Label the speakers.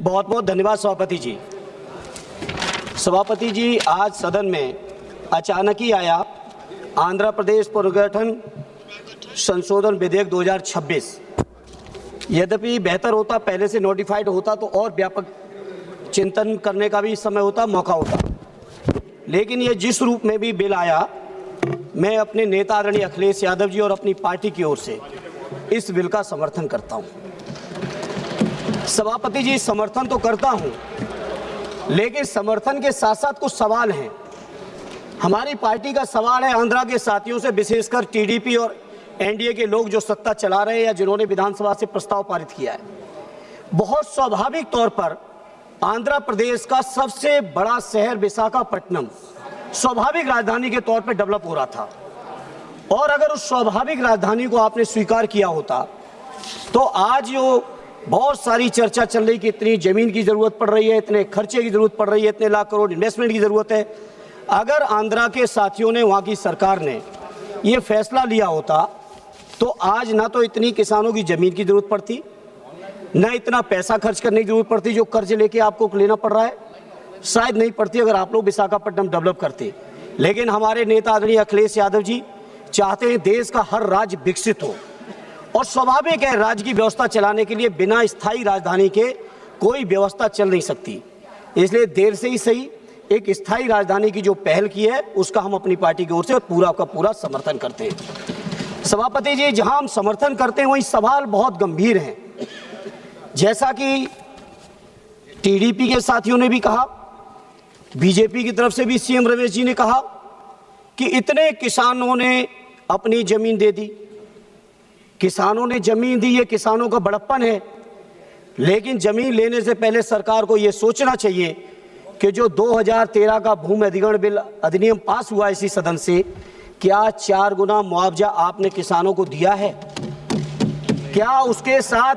Speaker 1: बहुत बहुत धन्यवाद सभापति जी। सभापति जी, आज सदन में अचानक ही आया आंध्र प्रदेश पुनर्गठन संशोधन विधेयक 2026। यद्यपि बेहतर होता पहले से नोटिफाइड होता तो और व्यापक चिंतन करने का भी समय होता, मौका होता, लेकिन ये जिस रूप में भी बिल आया, मैं अपने नेता आदरणीय अखिलेश यादव जी और अपनी पार्टी की ओर से इस बिल का समर्थन करता हूं। सभापति जी, समर्थन तो करता हूं, लेकिन समर्थन के साथ साथ कुछ सवाल हैं। हमारी पार्टी का सवाल है आंध्रा के साथियों से, विशेषकर टीडीपी और एनडीए के लोग जो सत्ता चला रहे हैं या जिन्होंने विधानसभा से प्रस्ताव पारित किया है। बहुत स्वाभाविक तौर पर आंध्र प्रदेश का सबसे बड़ा शहर विशाखापट्टनम स्वाभाविक राजधानी के तौर पर डेवलप हो रहा था, और अगर उस स्वाभाविक राजधानी को आपने स्वीकार किया होता तो आज जो बहुत सारी चर्चा चल रही कि इतनी जमीन की जरूरत पड़ रही है, इतने खर्चे की जरूरत पड़ रही है, इतने लाख करोड़ इन्वेस्टमेंट की जरूरत है, अगर आंध्रा के साथियों ने, वहां की सरकार ने ये फैसला लिया होता तो आज ना तो इतनी किसानों की जमीन की जरूरत पड़ती, न इतना पैसा खर्च करने की जरूरत पड़ती जो कर्ज लेके आपको लेना पड़ रहा है, शायद नहीं पड़ती अगर आप लोग विशाखापट्टनम डेवलप करते। लेकिन हमारे नेता आदरणीय अखिलेश यादव जी चाहते हैं देश का हर राज्य विकसित हो, और स्वाभाविक है राज्य की व्यवस्था चलाने के लिए बिना स्थायी राजधानी के कोई व्यवस्था चल नहीं सकती। इसलिए देर से ही सही एक स्थायी राजधानी की जो पहल की है उसका हम अपनी पार्टी की ओर से पूरा का पूरा समर्थन करते हैं। सभापति जी, जहां हम समर्थन करते हैं वहीं सवाल बहुत गंभीर हैं। जैसा कि टीडीपी के साथियों ने भी कहा, बीजेपी की तरफ से भी सीएम रमेश जी ने कहा कि इतने किसानों ने अपनी जमीन दे दी, किसानों ने जमीन दी, ये किसानों का बड़प्पन है। लेकिन जमीन लेने से पहले सरकार को यह सोचना चाहिए कि जो 2013 का भूमि अधिग्रहण बिल अधिनियम पास हुआ इसी सदन से, क्या 4 गुना मुआवजा आपने किसानों को दिया है? क्या उसके साथ